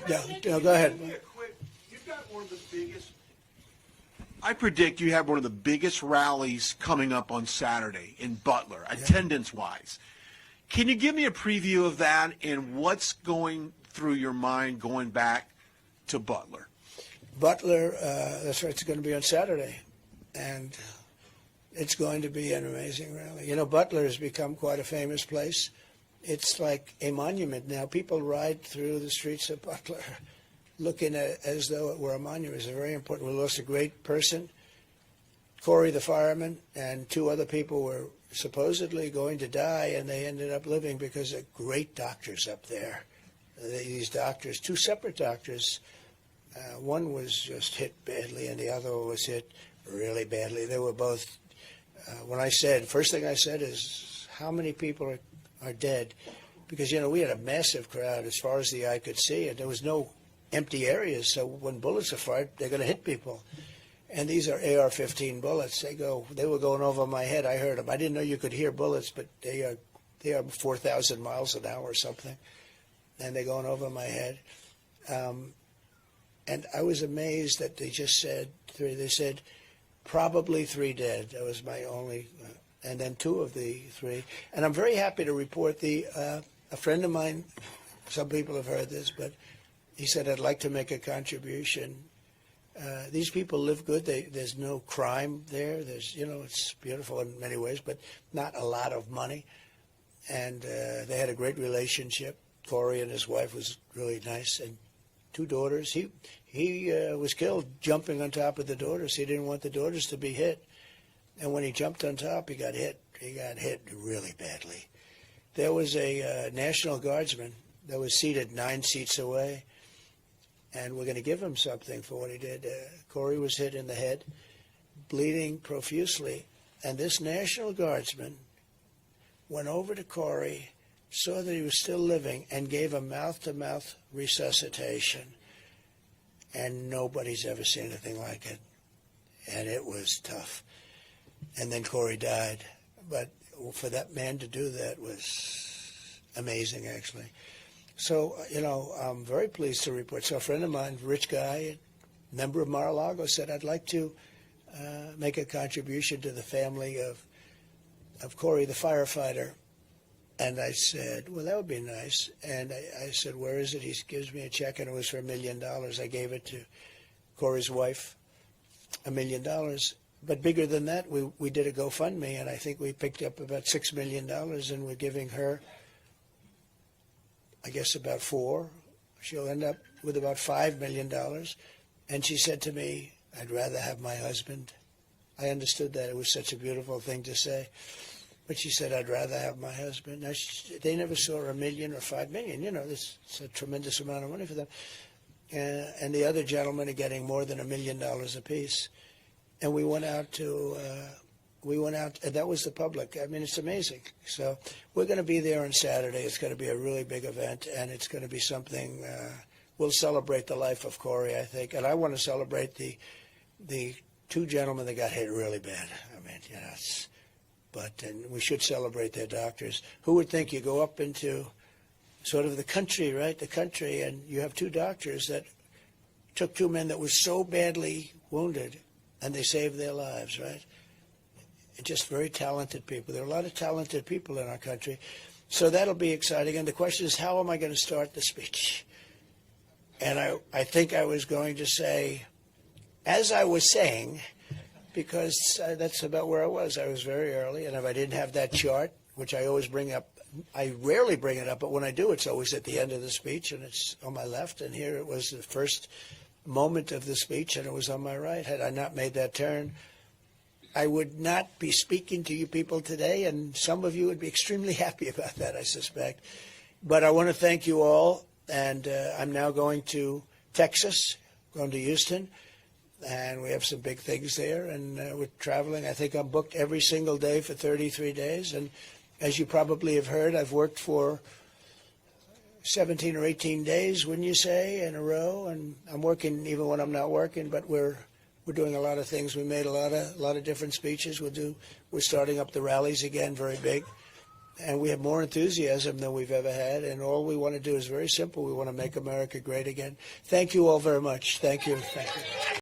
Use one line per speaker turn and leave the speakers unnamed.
No, go ahead.
You've got one of the biggest. I predict you have one of the biggest rallies coming up on Saturday in Butler, attendance-wise. Can you give me a preview of that and what's going through your mind going back to Butler?
Butler, that's right, it's going to be on Saturday. And it's going to be an amazing rally. You know, Butler has become quite a famous place. It's like a monument now. People ride through the streets of Butler looking at it as though it were a monument. It's very important. We lost a great person. Corey, the fireman, and two other people were supposedly going to die, and they ended up living because of great doctors up there. These doctors, two separate doctors, one was just hit badly, and the other was hit really badly. They were both, first thing I said is, how many people are dead? Because, you know, we had a massive crowd as far as the eye could see, and there was no empty areas, so when bullets are fired, they're going to hit people. And these are AR-15 bullets. They were going over my head. I heard them. I didn't know you could hear bullets, but they are 4,000 miles an hour or something, and they're going over my head. And I was amazed that they just said three. They said probably 3 dead. That was my only, and then 2 of the 3. And I'm very happy to report a friend of mine. Some people have heard this, but he said, I'd like to make a contribution. These people live good. There's no crime there. It's beautiful in many ways, but not a lot of money. And they had a great relationship. Corey and his wife was really nice, and 2 daughters. He was killed jumping on top of the daughters. He didn't want the daughters to be hit. And when he jumped on top, he got hit. He got hit really badly. There was a National Guardsman that was seated 9 seats away, and we're going to give him something for what he did. Corey was hit in the head, bleeding profusely, and this National Guardsman went over to Corey, saw that he was still living, and gave him mouth-to-mouth resuscitation. And nobody's ever seen anything like it. And it was tough. And then Corey died. But for that man to do that was amazing, actually. So, I'm very pleased to report. So a friend of mine, rich guy, member of Mar-a-Lago, said, I'd like to make a contribution to the family of Corey, the firefighter. And I said, well, that would be nice. And I said, where is it? He gives me a check, and it was for $1 million. I gave it to Corey's wife, $1 million. But bigger than that, we did a GoFundMe, and I think we picked up about $6 million, and we're giving her, I guess, about 4. She'll end up with about $5 million. And she said to me, I'd rather have my husband. I understood that. It was such a beautiful thing to say. But she said, I'd rather have my husband. Now, they never saw $1 million or $5 million. This is a tremendous amount of money for them. And the other gentlemen are getting more than $1 million apiece. And we went out, and that was the public. I mean, it's amazing. So we're going to be there on Saturday. It's going to be a really big event, and it's going to be something, we'll celebrate the life of Corey, I think. And I want to celebrate the 2 gentlemen that got hit really bad. I mean, and we should celebrate their doctors. Who would think you go up into sort of the country, right? The country, and you have 2 doctors that took 2 men that were so badly wounded, and they saved their lives, right? And just very talented people. There are a lot of talented people in our country. So that'll be exciting. And the question is, how am I going to start the speech? And I think I was going to say, as I was saying, because that's about where I was. I was very early, and if I didn't have that chart, which I always bring up, I rarely bring it up, but when I do, it's always at the end of the speech, and it's on my left, and here it was the first moment of the speech, and it was on my right. Had I not made that turn, I would not be speaking to you people today, and some of you would be extremely happy about that, I suspect. But I want to thank you all, and I'm now going to Texas, going to Houston, and we have some big things there, and we're traveling. I think I'm booked every single day for 33 days, and as you probably have heard, I've worked for 17 or 18 days, wouldn't you say, in a row, and I'm working even when I'm not working, but we're doing a lot of things. We made a lot of different speeches. We're starting up the rallies again, very big. and we have more enthusiasm than we've ever had. And all we want to do is very simple. We want to make America great again. Thank you all very much. Thank you. Thank you.